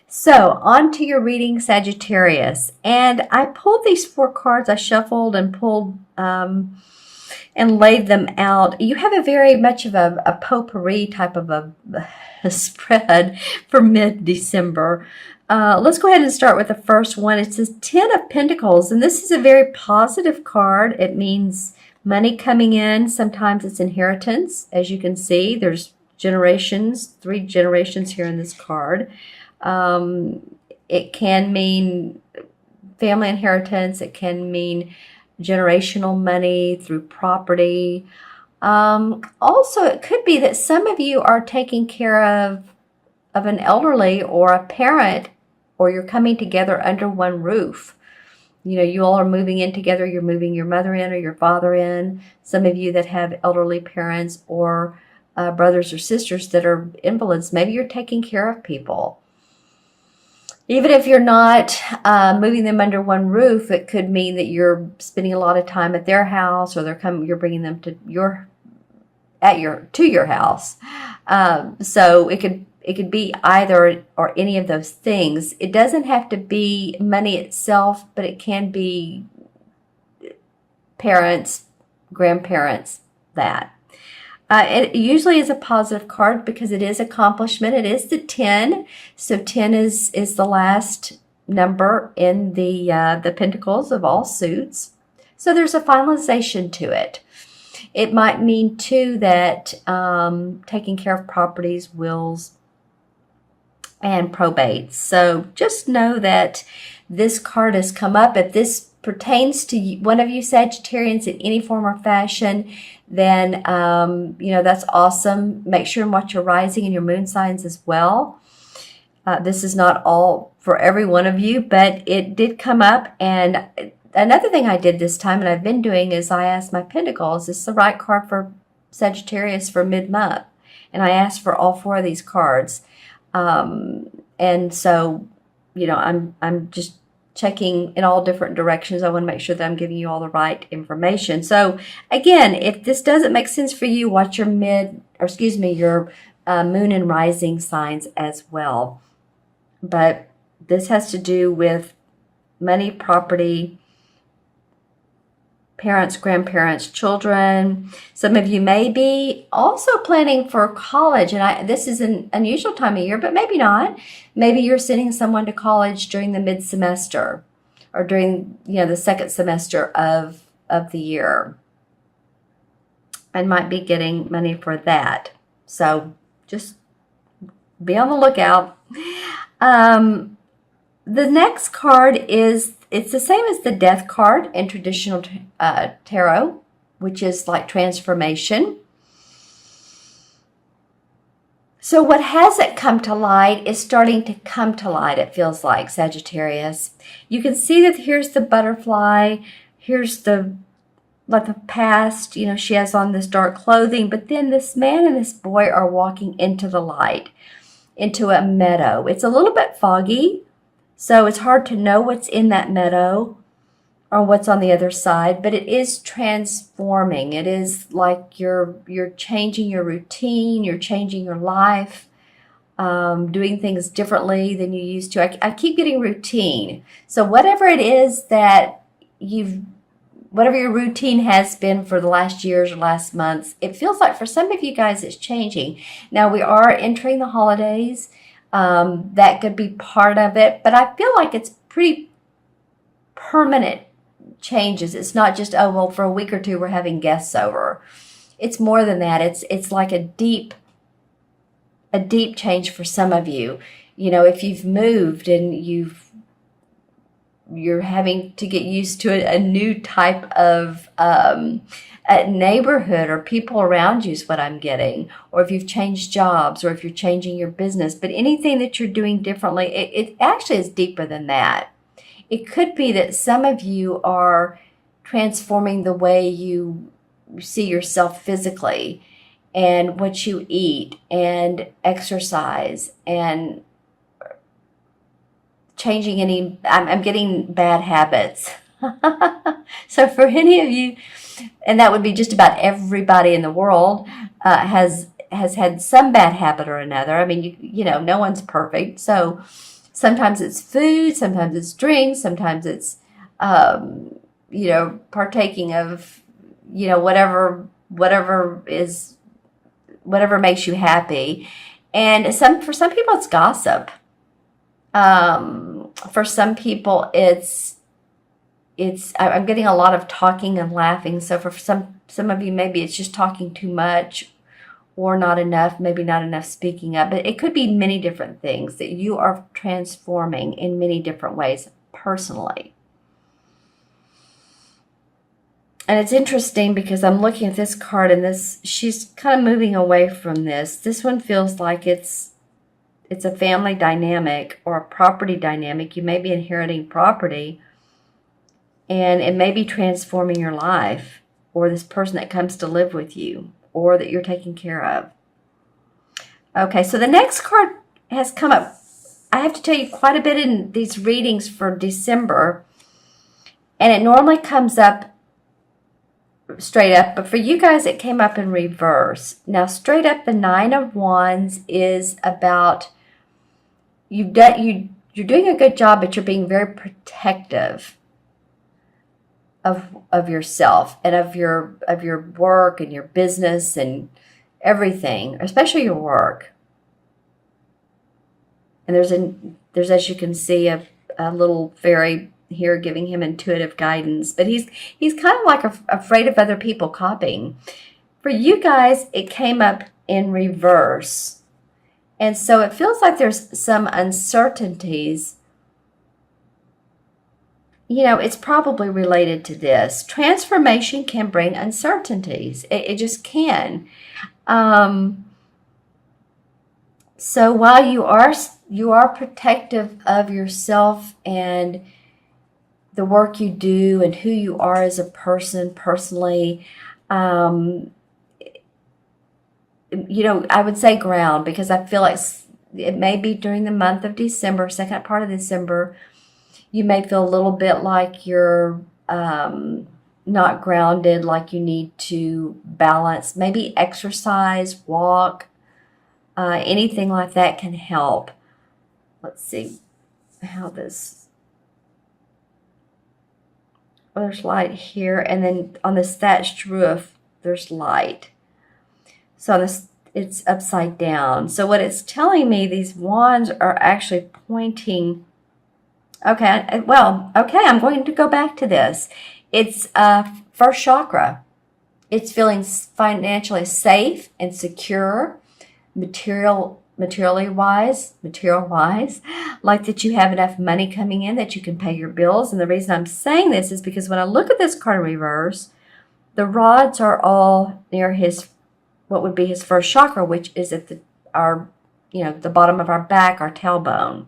So, on to your reading, Sagittarius. And I pulled these 4 cards. I shuffled and pulled and laid them out. You have a very much of a potpourri type of a spread for mid-December. Let's go ahead and start with the first one. It says 10 of Pentacles, and this is a very positive card. It means money coming in. Sometimes it's inheritance. As you can see, there's generations, 3 generations here in this card. It can mean family inheritance. It can mean generational money through property. Also, it could be that some of you are taking care of an elderly or a parent, or you're coming together under one roof. You know, you all are moving in together. You're moving your mother in or your father in. Some of you that have elderly parents or brothers or sisters that are invalids, maybe you're taking care of people. Even if you're not moving them under one roof, it could mean that you're spending a lot of time at their house, or you're bringing them to your house. So it could be either or any of those things. It doesn't have to be money itself, but it can be parents, grandparents, that. It usually is a positive card because it is accomplishment. It is the 10. So 10 is the last number in the pentacles of all suits. So there's a finalization to it. It might mean, too, that taking care of properties, wills, and probates. So just know that this card has come up. If this pertains to one of you Sagittarians in any form or fashion, then that's awesome. Make sure and watch your rising and your moon signs as well. This is not all for every one of you, but it did come up. And another thing I did this time, and I've been doing, is I asked my Pentacles, is this the right card for Sagittarius for mid-month? And I asked for all 4 of these cards. And so, I'm just checking in all different directions. I want to make sure that I'm giving you all the right information. So again, if this doesn't make sense for you, watch your moon and rising signs as well. But this has to do with money, property, parents, grandparents, children. Some of you may be also planning for college, and this is an unusual time of year, but maybe not. Maybe you're sending someone to college during the mid-semester or during the second semester of the year, and might be getting money for that. So just be on the lookout. The next card it's the same as the Death card in traditional tarot, which is like transformation. So what hasn't come to light is starting to come to light, it feels like, Sagittarius. You can see that here's the butterfly, here's the past, she has on this dark clothing, but then this man and this boy are walking into the light, into a meadow. It's a little bit foggy, so it's hard to know what's in that meadow or what's on the other side, but it is transforming. It is like you're changing your routine, you're changing your life, doing things differently than you used to. I keep getting routine. So whatever it is that whatever your routine has been for the last years or last months, it feels like for some of you guys it's changing. Now we are entering the holidays. That could be part of it, but I feel like it's pretty permanent changes. It's not just, oh, well, for a week or two we're having guests over. It's more than that. It's like a deep change for some of you. If you've moved and you're having to get used to a new type of a neighborhood or people around you is what I'm getting. Or if you've changed jobs, or if you're changing your business. But anything that you're doing differently, it actually is deeper than that. It could be that some of you are transforming the way you see yourself physically, and what you eat and exercise, and changing I'm getting bad habits. So for any of you, and that would be just about everybody in the world, has has had some bad habit or another. I mean, you know, no one's perfect. So sometimes it's food, sometimes it's drinks, sometimes it's, you know, partaking of, you know, whatever makes you happy. And for some people, it's gossip. For some people, I'm getting a lot of talking and laughing. So for some of you, maybe it's just talking too much or not enough, maybe not enough speaking up. But it could be many different things that you are transforming in many different ways personally. And it's interesting because I'm looking at this card and she's kind of moving away from this. This one feels like it's a family dynamic or a property dynamic. You may be inheriting property, and it may be transforming your life, or this person that comes to live with you, or that you're taking care of. Okay, so the next card has come up. I have to tell you quite a bit in these readings for December, and it normally comes up straight up, but for you guys, it came up in reverse. Now, straight up, the Nine of Wands is about you're doing a good job, but you're being very protective of yourself and of your work and your business and everything, especially your work. And there's as you can see a little fairy here giving him intuitive guidance, but he's kind of like afraid of other people copying. For you guys, it came up in reverse, and so it feels like there's some uncertainties. You know, it's probably related to this. Transformation can bring uncertainties. It just can. So while you are protective of yourself and the work you do and who you are as a person personally, you know, I would say ground, because I feel like it may be during the month of December, second part of December, you may feel a little bit like you're not grounded, like you need to balance. Maybe exercise, walk, anything like that can help. Let's see how this... Oh, there's light here, and then on this thatched roof, there's light. So on this, it's upside down. So what it's telling me, these wands are actually pointing... Okay, well, okay, I'm going to go back to this. It's first chakra. It's feeling financially safe and secure, material wise, like that you have enough money coming in that you can pay your bills. And the reason I'm saying this is because when I look at this card in reverse, the rods are all near what would be his first chakra, which is at the bottom of our back, our tailbone.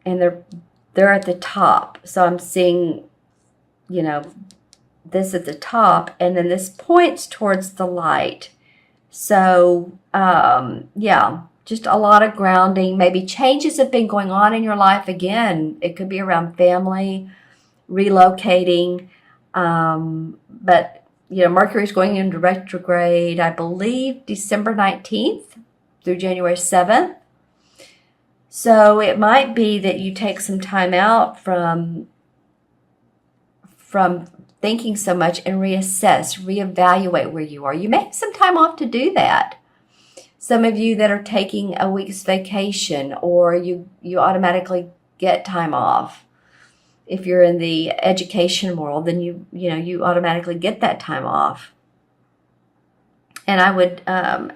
And they're at the top. So I'm seeing, you know, this at the top, and then this points towards the light. So, yeah, just a lot of grounding. Maybe changes have been going on in your life. Again, it could be around family, relocating. But, you know, Mercury's going into retrograde, I believe, December 19th through January 7th. So it might be that you take some time out from thinking so much and reevaluate where you are. You may have some time off to do that. Some of you that are taking a week's vacation, or you automatically get time off. If you're in the education world, then you automatically get that time off. And I would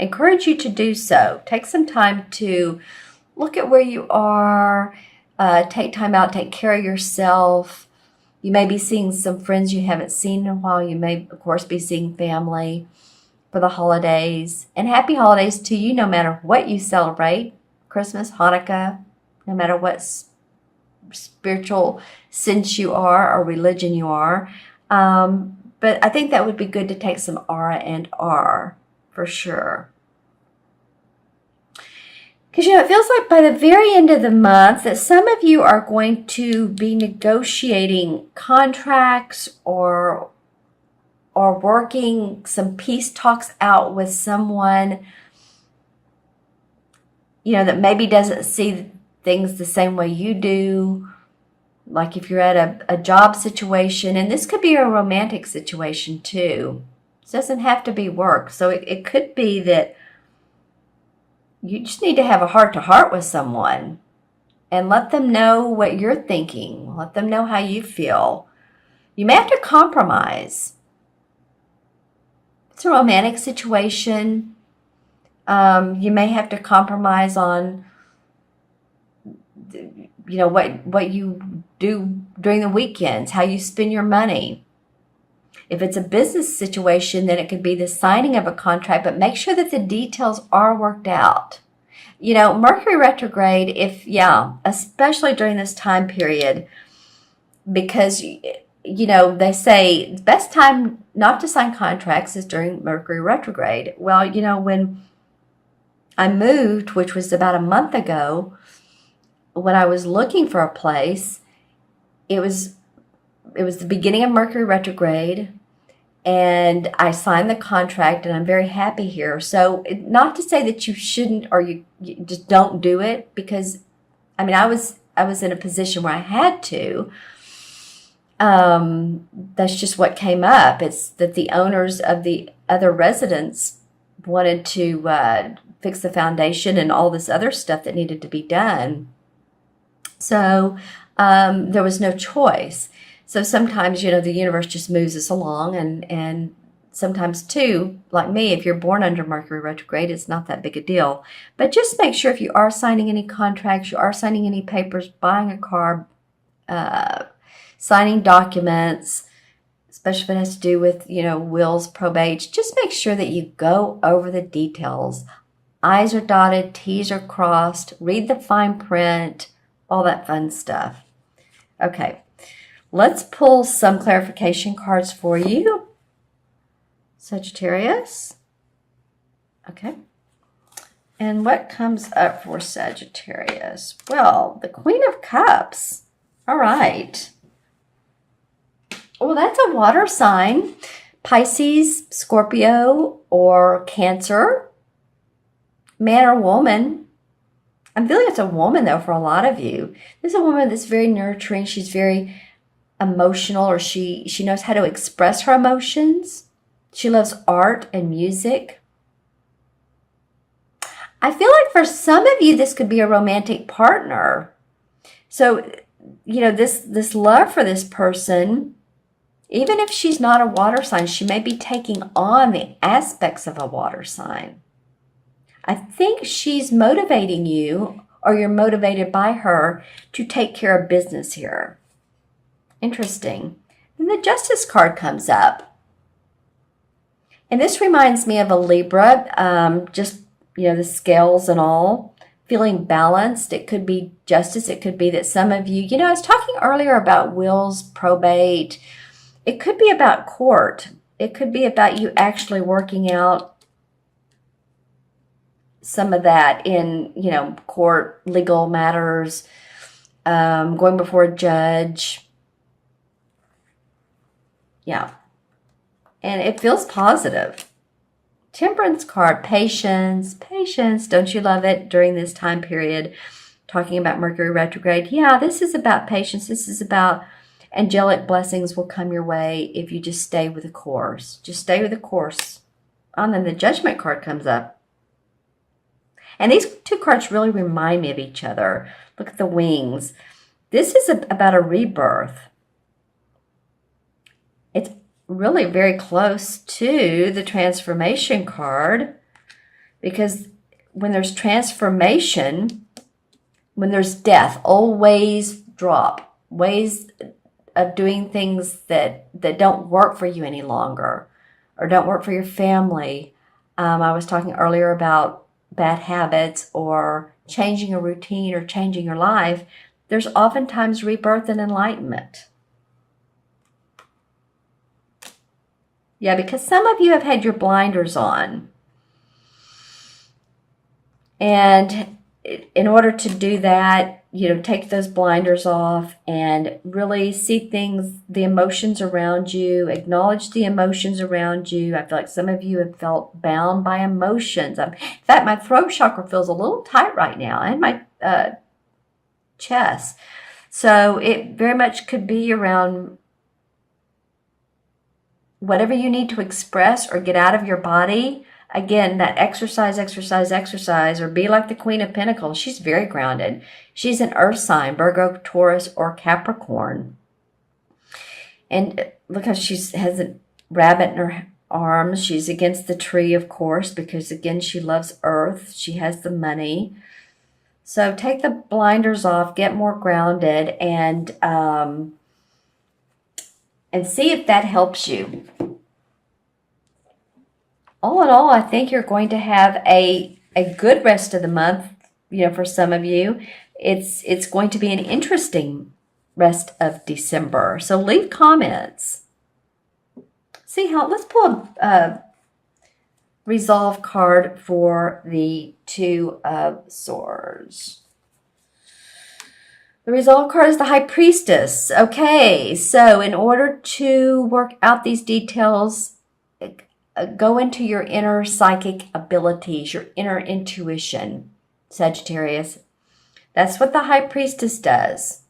encourage you to do so. Take some time to look at where you are, take time out, take care of yourself. You may be seeing some friends you haven't seen in a while. You may, of course, be seeing family for the holidays. And happy holidays to you, no matter what you celebrate. Christmas, Hanukkah, no matter what spiritual sense you are or religion you are. But I think that would be good to take some aura and R for sure. Because, you know, it feels like by the very end of the month that some of you are going to be negotiating contracts or or working some peace talks out with someone, that maybe doesn't see things the same way you do. Like if you're at a job situation, and this could be a romantic situation too. It doesn't have to be work. So it could be that you just need to have a heart-to-heart with someone and let them know what you're thinking. Let them know how you feel. You may have to compromise. It's a romantic situation. You may have to compromise on, what you do during the weekends, how you spend your money. If it's a business situation, then it could be the signing of a contract, but make sure that the details are worked out. Mercury retrograde, especially during this time period, because, they say the best time not to sign contracts is during Mercury retrograde. Well, when I moved, which was about a month ago, when I was looking for a place, it was the beginning of Mercury retrograde, and I signed the contract, and I'm very happy here. So not to say that you shouldn't, or you just don't do it, because I was in a position where I had to. That's just what came up. It's that the owners of the other residents wanted to fix the foundation and all this other stuff that needed to be done. So there was no choice. So sometimes, the universe just moves us along, and sometimes too, like me, if you're born under Mercury retrograde, it's not that big a deal. But just make sure if you are signing any contracts, you are signing any papers, buying a car, signing documents, especially if it has to do with, wills, probates, just make sure that you go over the details. I's are dotted, T's are crossed, read the fine print, all that fun stuff. Okay. Let's pull some clarification cards for you, Sagittarius. Okay. And what comes up for Sagittarius? Well, the Queen of Cups. All right. Well, that's a water sign. Pisces, Scorpio, or Cancer. Man or woman. I'm feeling it's a woman, though, for a lot of you. This is a woman that's very nurturing. She's very emotional, or she knows how to express her emotions. She loves art and music. I feel like for some of you, this could be a romantic partner. So, this love for this person, even if she's not a water sign, she may be taking on the aspects of a water sign. I think she's motivating you, or you're motivated by her to take care of business here. Interesting. Then the Justice card comes up. And this reminds me of a Libra, the scales and all, feeling balanced. It could be justice. It could be that some of you, I was talking earlier about wills, probate. It could be about court. It could be about you actually working out some of that in, court, legal matters, going before a judge. Yeah. And it feels positive. Temperance card, patience. Don't you love it during this time period? Talking about Mercury retrograde. Yeah, this is about patience. This is about angelic blessings will come your way if you just stay with the course. Just stay with the course. And then the Judgment card comes up. And these two cards really remind me of each other. Look at the wings. This is about a rebirth. It's really very close to the Transformation card, because when there's transformation, when there's death, old ways drop, ways of doing things that don't work for you any longer or don't work for your family. I was talking earlier about bad habits or changing a routine or changing your life. There's oftentimes rebirth and enlightenment. Yeah, because some of you have had your blinders on. And in order to do that, take those blinders off and really see things, the emotions around you, acknowledge the emotions around you. I feel like some of you have felt bound by emotions. In fact, my throat chakra feels a little tight right now, and my chest. So it very much could be around whatever you need to express or get out of your body. Again, that exercise, or be like the Queen of Pentacles. She's very grounded. She's an earth sign, Virgo, Taurus, or Capricorn. And look how she has a rabbit in her arms. She's against the tree, of course, because again, she loves earth. She has the money. So take the blinders off, get more grounded, and see if that helps you. All in all, I think you're going to have a good rest of the month. For some of you, it's going to be an interesting rest of December. So leave comments. Let's pull a resolve card for the Two of Swords. The resolve card is the High Priestess. Okay, so in order to work out these details, go into your inner psychic abilities, your inner intuition, Sagittarius. That's what the High Priestess does.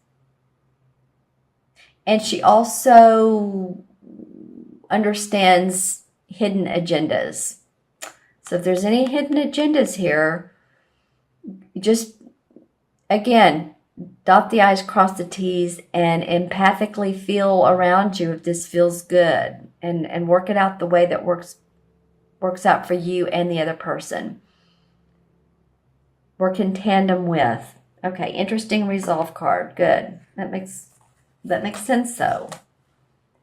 And she also understands hidden agendas. So if there's any hidden agendas here, just, again, dot the I's, cross the T's, and empathically feel around you if this feels good. And work it out the way that works out for you and the other person. Work in tandem with. Okay, interesting resolve card. Good. That makes sense, though.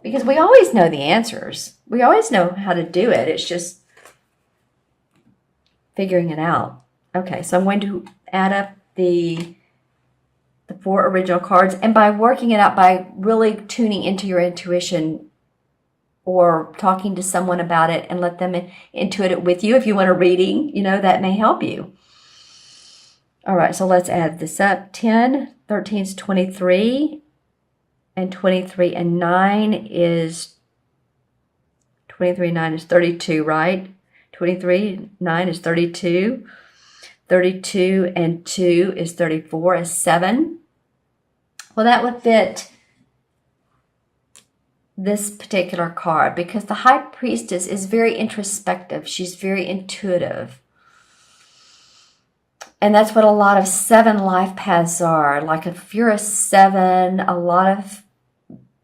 Because we always know the answers. We always know how to do it. It's just figuring it out. Okay, so I'm going to add up the 4 original cards. And by working it out, by really tuning into your intuition, or talking to someone about it and let them intuit it with you. If you want a reading, that may help you. All right, so let's add this up. 10, 13 is 23, and 23 and 9 is 23 and 9 is 32, right? 23, 9 is 32. 32 and 2 is 34, is 7. Well, that would fit this particular card, because the High Priestess is very introspective. She's very intuitive. And that's what a lot of 7 life paths are. Like if you're a 7, a lot of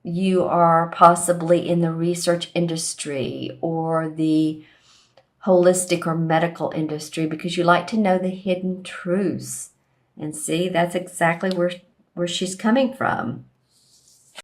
you are possibly in the research industry or the holistic or medical industry, because you like to know the hidden truths. And see, that's exactly where she's coming from.